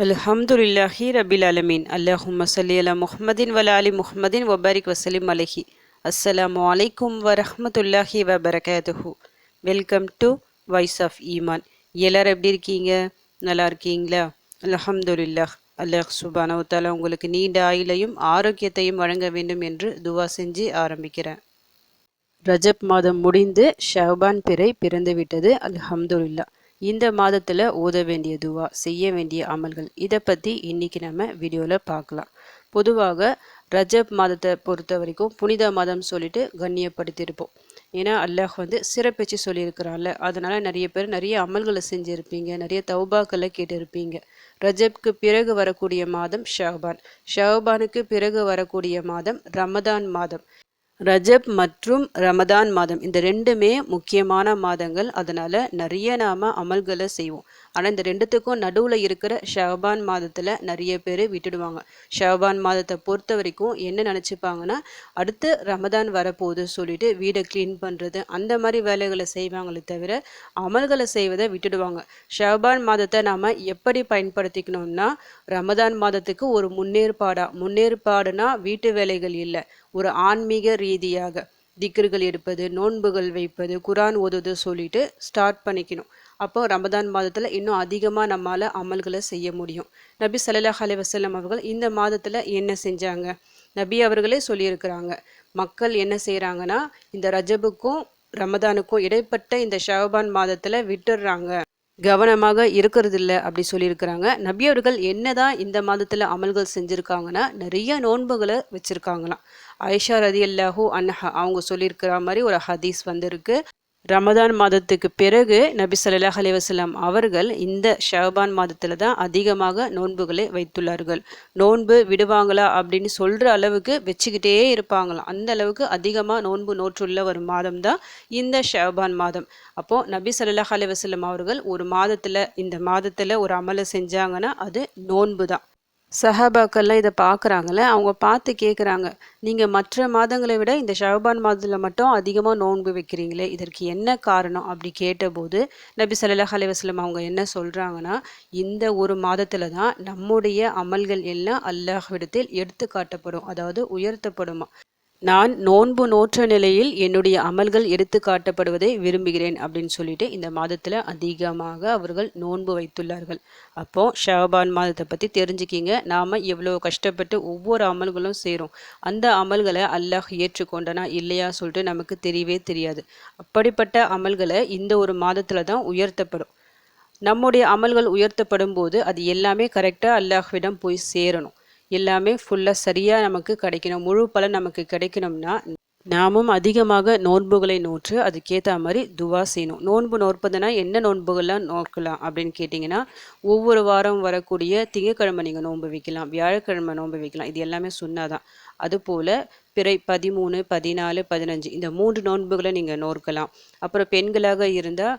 அல்ஹம்துலில்லாஹி ரபில் அலமீன். அல்லாஹும்ம ஸல்லி அலா முஹம்மதின் வல அலி முஹம்மதின் வபாரிக் வசலிம் அலைஹி. அஸ்ஸலாமு அலைக்கும் வரஹ்மத்துல்லாஹி வபரகாத்துஹு. வெல்கம் டு வாய்ஸ் ஆஃப் ஈமான். எல்லாரும் எப்படி இருக்கீங்க? நல்லா இருக்கீங்களா? அல்ஹம்துலில்லாஹ். அல்லாஹ் சுப்ஹானஹு வ தஆலா உங்களுக்கு நீண்ட ஆயுளையும் ஆரோக்கியத்தையும் வழங்க வேண்டும் என்று துவா செஞ்சு ஆரம்பிக்கிறேன். ரஜப் மாதம் முடிந்து ஷஅபான் பிறை பிறந்துவிட்டது. அல்ஹம்துலில்லாஹ். இந்த மாதத்தில் ஓத வேண்டிய துவா, செய்ய வேண்டிய அமல்கள், இதை பற்றி இன்றைக்கி நம்ம வீடியோவில் பார்க்கலாம். பொதுவாக ரஜப் மாதத்தை பொறுத்த வரைக்கும் புனித மாதம் சொல்லிட்டு கண்ணியப்படுத்தியிருப்போம். ஏன்னா அல்லாஹ் சிறப்பிச்சு சொல்லியிருக்கிறான்ல, அதனால் நிறைய பேர் நிறைய அமல்களை செஞ்சுருப்பீங்க, நிறைய தௌபாக்களை கேட்டிருப்பீங்க. ரஜப்க்கு பிறகு வரக்கூடிய மாதம் ஷஅபான், ஷஅபானுக்கு பிறகு வரக்கூடிய மாதம் ரமதான் மாதம். ரஜப் மற்றும் ரமதான் மாதம் இந்த ரெண்டுமே முக்கியமான மாதங்கள். அதனால் நிறைய நாம் அமல்களை செய்வோம். ஆனால் இந்த ரெண்டுத்துக்கும் நடுவில் இருக்கிற ஷஅபான் மாதத்தில் நிறைய பேர் விட்டுடுவாங்க. ஷஅபான் மாதத்தை பொறுத்த வரைக்கும் என்ன நினச்சிப்பாங்கன்னா, அடுத்து ரமதான் வரப்போகுது சொல்லிட்டு வீடை க்ளீன் பண்ணுறது அந்த மாதிரி வேலைகளை செய்வாங்களே தவிர அமல்களை செய்வதை விட்டுடுவாங்க. ஷஅபான் மாதத்தை நாம் எப்படி பயன்படுத்திக்கணும்னா, ரமதான் மாதத்துக்கு ஒரு முன்னேற்பாடுனா வீட்டு வேலைகள் இல்லை, ஒரு ஆன்மீக ரீதியாக திக்ருகள் எடுப்பது, நோன்புகள் வைப்பது, குரான் ஓதுவது சொல்லிட்டு ஸ்டார்ட் பண்ணிக்கணும். அப்போ ரமதான் மாதத்தில் இன்னும் அதிகமாக நம்மளால் அமல்களை செய்ய முடியும். நபி ஸல்லல்லாஹு அலைஹி வஸல்லம் அவர்கள் இந்த மாதத்தில் என்ன செஞ்சாங்க? நபி அவர்களே சொல்லியிருக்கிறாங்க. மக்கள் என்ன செய்கிறாங்கன்னா, இந்த ரஜபுக்கும் ரமதானுக்கும் இடைப்பட்ட இந்த ஷஅபான் மாதத்தில் விட்டுடுறாங்க, கவனமாக இருக்கிறதில்ல அப்படி சொல்லியிருக்கிறாங்க. நபி அவர்கள் என்னதான் இந்த மாதத்தில் அமல்கள் செஞ்சுருக்காங்கன்னா, நிறைய நோன்புகளை வச்சுருக்காங்களாம். ஆயிஷா ரதியல்லாஹு அன்ஹா அவங்க சொல்லியிருக்கிற மாதிரி ஒரு ஹதீஸ் வந்திருக்கு. ரமதான் மாதத்துக்கு பிறகு நபி ஸல்லல்லாஹு அலைஹி வஸல்லம் அவர்கள் இந்த ஷஅபான் மாதத்தில் தான் அதிகமாக நோன்புகளை வைத்துள்ளார்கள். நோன்பு விடுவாங்களா அப்படின்னு சொல்கிற அளவுக்கு வச்சுக்கிட்டே இருப்பாங்களாம். அந்த அளவுக்கு அதிகமாக நோன்பு நோற்றுள்ள ஒரு மாதம் தான் இந்த ஷஅபான் மாதம். அப்போது நபி ஸல்லல்லாஹு அலைஹி வஸல்லம் அவர்கள் ஒரு மாதத்தில், இந்த மாதத்தில் ஒரு அமலை செஞ்சாங்கன்னா அது நோன்பு தான். சஹாபாக்கள்லாம் இதை பார்க்குறாங்கள, அவங்க பார்த்து கேட்குறாங்க, நீங்கள் மற்ற மாதங்களை விட இந்த ஷஅபான் மாதத்தில் மட்டும் அதிகமாக நோன்பு வைக்கிறீங்களே, இதற்கு என்ன காரணம் அப்படி கேட்டபோது நபி ஸல்லல்லாஹு அலைஹி வஸல்லம் அவங்க என்ன சொல்கிறாங்கன்னா, இந்த ஒரு மாதத்தில் தான் நம்முடைய அமல்கள் எல்லாம் அல்லாஹ்விடத்தில் எடுத்து காட்டப்படும், அதாவது உயர்த்தப்படுமா. நான் நோன்பு நோற்ற நிலையில் என்னுடைய அமல்கள் எடுத்து காட்டப்படுவதை விரும்புகிறேன் அப்படின்னு சொல்லிட்டு இந்த மாதத்தில் அதிகமாக அவர்கள் நோன்பு வைத்துள்ளார்கள். அப்போ ஷஅபான் மாதத்தை பற்றி தெரிஞ்சுக்கிங்க. நாம் எவ்வளோ கஷ்டப்பட்டு ஒவ்வொரு அமல்களும் செய்கிறோம், அந்த அமல்களை அல்லாஹ் ஏற்றுக்கொண்டனா இல்லையா சொல்லிட்டு நமக்கு தெரியவே தெரியாது. அப்படிப்பட்ட அமல்களை இந்த ஒரு மாதத்தில் தான் உயர்த்தப்படும். நம்முடைய அமல்கள் உயர்த்தப்படும் போது அது எல்லாமே கரெக்டாக அல்லாஹ்விடம் போய் சேரணும். எல்லாமே ஃபுல்லாக சரியாக நமக்கு கிடைக்கணும். முழு பலன் நமக்கு கிடைக்கணும்னா நாமும் அதிகமாக நோன்புகளை நோற்று அதுக்கேற்ற மாதிரி துவா செய்யணும். நோன்பு நோற்பதுனா என்ன நோன்புகள்லாம் நோக்கலாம் அப்படின்னு கேட்டிங்கன்னா, ஒவ்வொரு வாரம் வரக்கூடிய திங்கக்கிழமை நீங்கள் நோன்பு வைக்கலாம், வியாழக்கிழமை நோன்பு வைக்கலாம். இது எல்லாமே சுன்னாதான். அதுபோல் பிறை 13, 14, 15 இந்த 3 நோன்புகளை நீங்கள் நோக்கலாம். அப்புறம் பெண்களாக இருந்தால்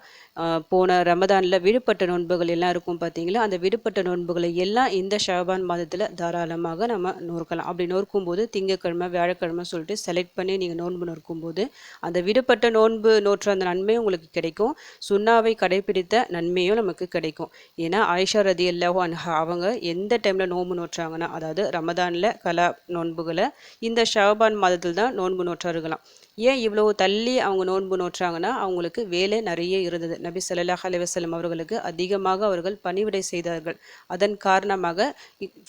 போன ரமதானில் விடுபட்ட நோன்புகள் எல்லாம் இருக்கும் பார்த்தீங்களா, அந்த விடுபட்ட நோன்புகளை எல்லாம் இந்த ஷஅபான் மாதத்தில் தாராளமாக நம்ம நோக்கலாம். அப்படி நோக்கும்போது திங்கக்கிழமை, வியாழக்கிழமை சொல்லிட்டு செலக்ட் பண்ணி நீங்கள் நோன்பு நோக்கும்போது அந்த விடுபட்ட நோன்பு நோற்ற அந்த நன்மையும் உங்களுக்கு கிடைக்கும், சுன்னாவை கடைபிடித்த நன்மையும் நமக்கு கிடைக்கும். ஏன்னா ஆயிஷா ரதியல்லாஹு அன்ஹா அவங்க எந்த டைமில் நோன்பு நோற்றாங்கன்னா, அதாவது ரமதானில் கலா நோன்புகளை இந்த ஷஅபான் மாதத்தில் தான் நோன்பு நோற்றார்களாம். ஏன் இவ்வளோ தள்ளி அவங்க நோன்பு நோற்றாங்கன்னா, அவங்களுக்கு வேலை நிறைய இருந்தது. நபி ஸல்லல்லாஹு அலைஹி வஸல்லம் அவர்களுக்கு அதிகமாக அவர்கள் பணிவிடை செய்தார்கள். அதன் காரணமாக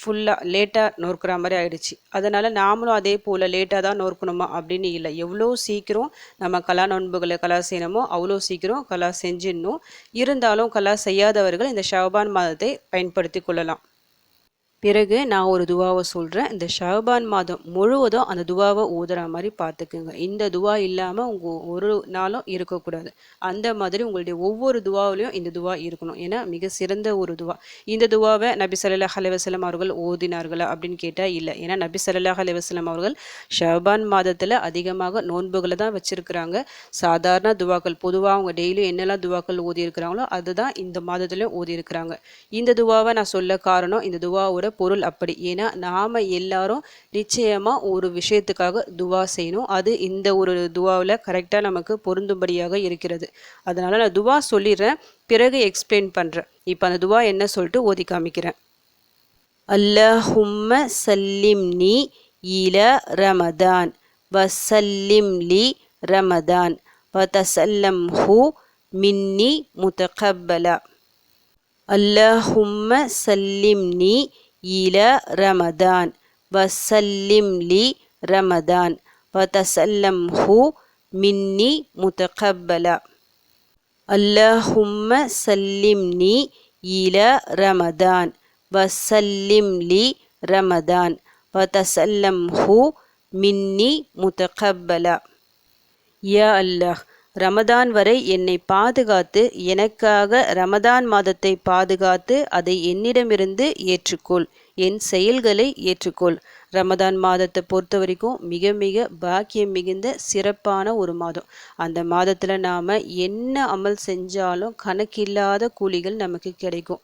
ஃபுல்லாக லேட்டாக நோற்கிற மாதிரி ஆயிடுச்சு. அதனால் நாமளும் அதே போல் லேட்டாக தான் நோற்கணுமா அப்படின்னு இல்லை. எவ்வளோ சீக்கிரம் நம்ம கலா நோன்புகளை கலா செய்யணுமோ அவ்வளோ சீக்கிரம் கலா செஞ்சிடணும். இருந்தாலும் கலா செய்யாதவர்கள் இந்த ஷஅபான் மாதத்தை பயன்படுத்தி கொள்ளலாம். பிறகு நான் ஒரு துவாவை சொல்கிறேன். இந்த ஷஅபான் மாதம் முழுவதும் அந்த துவாவை ஓதுற மாதிரி பார்த்துக்குங்க. இந்த துவா இல்லாமல் உங்கள் ஒரு நாளும் இருக்கக்கூடாது. அந்த மாதிரி உங்களுடைய ஒவ்வொரு துவாவிலையும் இந்த துவா இருக்கணும். ஏன்னா மிக சிறந்த ஒரு துவா. இந்த துவாவை நபி ஸல்லல்லாஹு அலைஹி வஸல்லம் அவர்கள் ஓதினார்களா அப்படின்னு கேட்டால் இல்லை. ஏன்னா நபி ஸல்லல்லாஹு அலைஹி வஸல்லம் அவர்கள் ஷஅபான் மாதத்தில் அதிகமாக நோன்புகளை தான் வச்சுருக்கிறாங்க. சாதாரண துவாக்கள் பொதுவாக அவங்க டெய்லியும் என்னெல்லாம் துவாக்கள் ஓதியிருக்கிறாங்களோ அதுதான் இந்த மாதத்துலையும் ஓதியிருக்கிறாங்க. இந்த துவாவை நான் சொல்ல காரணம், இந்த துவாவோட பொருள் அப்படி. ஏன்னா நாம் எல்லாரும் நிச்சயமாக ஒரு விஷயத்துக்காக துவா செய்யணும். அது இந்த ஒரு துவாவில் கரெக்டாக நமக்கு பொருந்தும்படியாக இருக்கிறது. அதனால் நான் துவா சொல்லிடுறேன், பிறகு எக்ஸ்பிளைன் பண்ணுறேன். இப்போ அந்த துவா என்ன சொல்லிட்டு ஓதி காமிக்கிறேன். اللهم سلمني إلى رمضان وسلم لي رمضان وتسلمه مني متقبلا. اللهم سلمني إلى رمضان وسلم لي رمضان وتسلمه مني متقبلا. اللهم سلمني إلى رمضان وسلم لي رمضان وتسلمه மின்னி முத்தகப்பலா. யா அல்லாஹ், ரமதான் வரை என்னை பாதுகாத்து எனக்காக ரமதான் மாதத்தை பாதுகாத்து அதை என்னிடமிருந்து ஏற்றுக்கொள், என் செயல்களை ஏற்றுக்கொள். ரமதான் மாதத்தை பொறுத்த வரைக்கும் மிக மிக பாக்கியம் மிகுந்த சிறப்பான ஒரு மாதம். அந்த மாதத்தில் நாம் என்ன அமல் செஞ்சாலும் கணக்கில்லாத கூலிகள் நமக்கு கிடைக்கும்.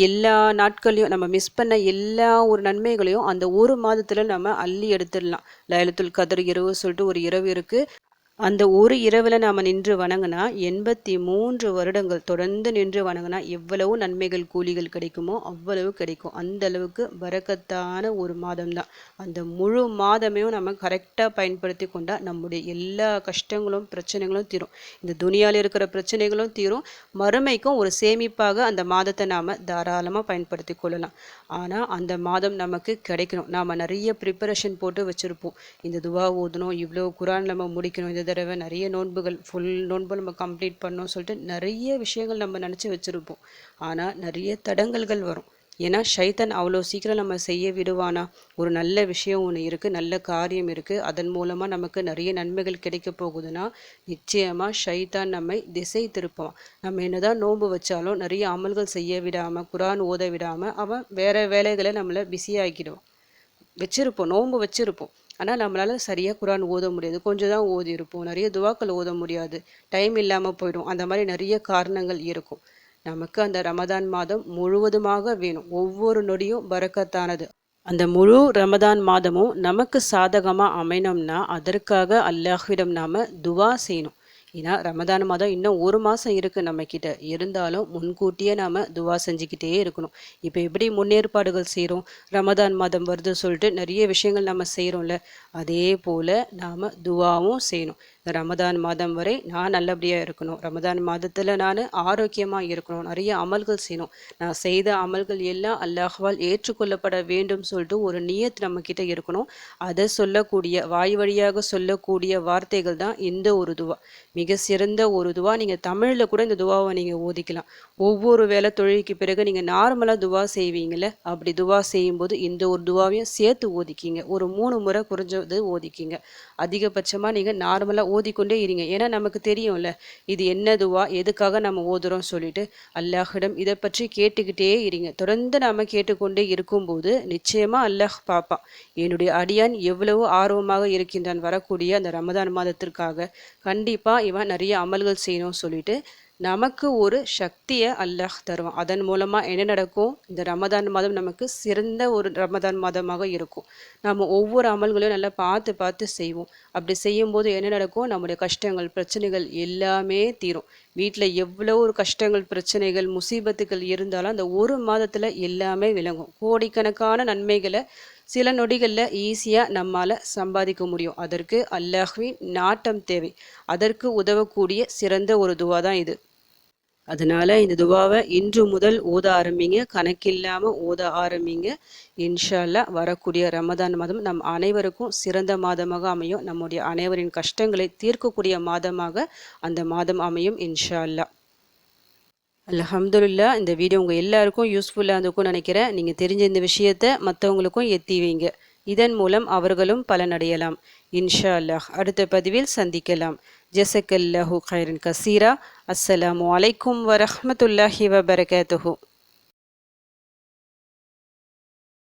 எல்லா நாட்களையும் நம்ம மிஸ் பண்ண எல்லா ஒரு நன்மைகளையும் அந்த ஒரு மாதத்தில் நம்ம அள்ளி எடுத்துடலாம். லைலத்துல் கத்ர் இரவு சொல்லிட்டு ஒரு இரவு இருக்குது. அந்த ஒரு இரவில் நாம் நின்று வணங்கினா 83 வருடங்கள் தொடர்ந்து நின்று வணங்கினா எவ்வளவு நன்மைகள் கூலிகள் கிடைக்குமோ அவ்வளவு கிடைக்கும். அந்த அளவுக்கு பரக்கத்தான ஒரு மாதம்தான். அந்த முழு மாதமே நம்ம கரெக்டாக பயன்படுத்தி கொண்டால் நம்முடைய எல்லா கஷ்டங்களும் பிரச்சனைகளும் தீரும். இந்த துனியாவில் இருக்கிற பிரச்சனைகளும் தீரும். மறுமைக்கும் ஒரு சேமிப்பாக அந்த மாதத்தை நாம் தாராளமாக பயன்படுத்தி கொள்ளலாம். ஆனால் அந்த மாதம் நமக்கு கிடைக்கணும். நாம் நிறைய ப்ரிப்பரேஷன் போட்டு வச்சுருப்போம். இந்த துவா ஓதணும், இவ்வளோ குரான் நம்ம முடிக்கணும், இந்த தடவை நிறைய நோன்புகள் ஃபுல் நோன்பு நம்ம கம்ப்ளீட் பண்ணோம் சொல்லிட்டு நிறைய விஷயங்கள் நம்ம நினச்சி வச்சுருப்போம். ஆனால் நிறைய தடங்கல்கள் வரும். ஏன்னா ஷைத்தான் அவ்வளோ சீக்கிரம் நம்ம செய்ய விடுவானா? ஒரு நல்ல விஷயம் ஒன்று இருக்குது, நல்ல காரியம் இருக்குது, அதன் மூலமாக நமக்கு நிறைய நன்மைகள் கிடைக்க போகுதுன்னா நிச்சயமாக ஷைத்தான் நம்மை திசை திருப்புவான். நம்ம என்னதான் நோன்பு வச்சாலும் நிறைய அமல்கள் செய்ய விடாமல் குரான் ஓத விடாமல் அவன் வேறு வேலைகளை நம்மளை பிஸியாக்கிடுவான். வச்சுருப்போம், நோன்பு வச்சுருப்போம், ஆனால் நம்மளால் சரியாக குரான் ஓத முடியாது. கொஞ்சம் தான் ஓதி இருப்போம். நிறைய துவாக்கள் ஓத முடியாது, டைம் இல்லாமல் போயிடும். அந்த மாதிரி நிறைய காரணங்கள் இருக்கும். நமக்கு அந்த ரமதான் மாதம் முழுவதுமாக வேணும். ஒவ்வொரு நொடியும் பரக்கத்தானது. அந்த முழு ரமதான் மாதமும் நமக்கு சாதகமாக அமையணும்னா அதற்காக அல்லாஹ்விடம் நாம் துவா செய்யணும். ஏன்னா ரமதான் மாதம் இன்னும் ஒரு மாதம் இருக்குது நம்மக்கிட்ட. இருந்தாலும் முன்கூட்டியே நாம் துவா செஞ்சுக்கிட்டே இருக்கணும். இப்போ எப்படி முன்னேற்பாடுகள் செய்கிறோம், ரமதான் மாதம் வருது சொல்லிட்டு நிறைய விஷயங்கள் நம்ம செய்கிறோம்ல, அதே போல் நாம் துவாவும் செய்யணும். இந்த ரமதான் மாதம் வரை நான் நல்லபடியாக இருக்கணும், ரமதான் மாதத்தில் நான் ஆரோக்கியமாக இருக்கணும், நிறைய அமல்கள் செய்யணும், நான் செய்த அமல்கள் எல்லாம் அல்லாஹ்வால் ஏற்றுக்கொள்ளப்பட வேண்டும் சொல்லிட்டு ஒரு நியத் நம்மக்கிட்ட இருக்கணும். அதை சொல்லக்கூடிய வாய் வழியாக சொல்லக்கூடிய வார்த்தைகள் தான் இந்த ஒரு துவா. மிக சிறந்த ஒரு துவா. நீங்கள் தமிழில் கூட இந்த துவாவை நீங்கள் ஓதிக்கலாம். ஒவ்வொரு வேலை தொழிலுக்கு பிறகு நீங்கள் நார்மலாக துவா செய்வீங்கள, அப்படி துவா செய்யும்போது இந்த ஒரு துவாவையும் சேர்த்து ஓதிக்கிங்க. ஒரு 3 முறை குறைஞ்சது ஓதிக்கிங்க. அதிகபட்சமாக நீங்கள் நார்மலாக ஓதிக்கொண்டே இருங்க. ஏன்னா நமக்கு தெரியும்ல இது என்ன துவா, எதுக்காக நம்ம ஓதுறோம் சொல்லிட்டு அல்லாஹிடம் இதை பற்றி கேட்டுக்கிட்டே இருங்க. தொடர்ந்து நாம் கேட்டுக்கொண்டே இருக்கும்போது நிச்சயமாக அல்லாஹ் பார்ப்பான், என்னுடைய அடியான் எவ்வளவு ஆர்வமாக இருக்கின்றான் வரக்கூடிய அந்த ரமதான் மாதத்திற்காக. கண்டிப்பாக இவன் நிறைய அமல்கள் செய்யணும் சொல்லிட்டு நமக்கு ஒரு சக்தியை அல்லாஹ் தருவான். அதன் மூலமாக என்ன நடக்கும், இந்த ரமதான் மாதம் நமக்கு சிறந்த ஒரு ரமதான் மாதமாக இருக்கும். நம்ம ஒவ்வொரு அமல்களையும் நல்லா பார்த்து பார்த்து செய்வோம். அப்படி செய்யும்போது என்ன நடக்கும், நம்முடைய கஷ்டங்கள் பிரச்சனைகள் எல்லாமே தீரும். வீட்டில் எவ்வளோ ஒரு கஷ்டங்கள் பிரச்சனைகள் முசீபத்துகள் இருந்தாலும் அந்த ஒரு மாதத்தில் எல்லாமே விளங்கும். கோடிக்கணக்கான நன்மைகளை சில நொடிகளில் ஈஸியாக நம்மால் சம்பாதிக்க முடியும். அதற்கு அல்லாஹ்வின் நாட்டம் தேவை. அதற்கு உதவக்கூடிய சிறந்த ஒரு துவா தான் இது. அதனால் இந்த துவாவை இன்று முதல் ஓத ஆரம்பிங்க, கணக்கில்லாமல் ஓத ஆரம்பிங்க. இன்ஷா அல்லாஹ் வரக்கூடிய ரமதான் மாதம் நம் அனைவருக்கும் சிறந்த மாதமாக அமையும். நம்முடைய அனைவரின் கஷ்டங்களை தீர்க்கக்கூடிய மாதமாக அந்த மாதம் அமையும் இன்ஷா அல்லாஹ். அல்ஹம்துலில்லாஹ். இந்த வீடியோ உங்கள் எல்லாருக்கும் யூஸ்ஃபுல்லாக இருந்திருக்கும்னு நினைக்கிறேன். நீங்கள் தெரிஞ்ச இந்த விஷயத்தை மற்றவங்களுக்கும் எத்தி வைங்க. இதன் மூலம் அவர்களும் பலனடையலாம் இன்ஷா அல்லாஹ். அடுத்த பதிவில் சந்திக்கலாம். ஜஸக்கல்லாஹு கைரன் கசீரா. அஸ்ஸலாமு அலைக்கும் வரஹ்மத்துல்லாஹி வபரகாத்துஹு.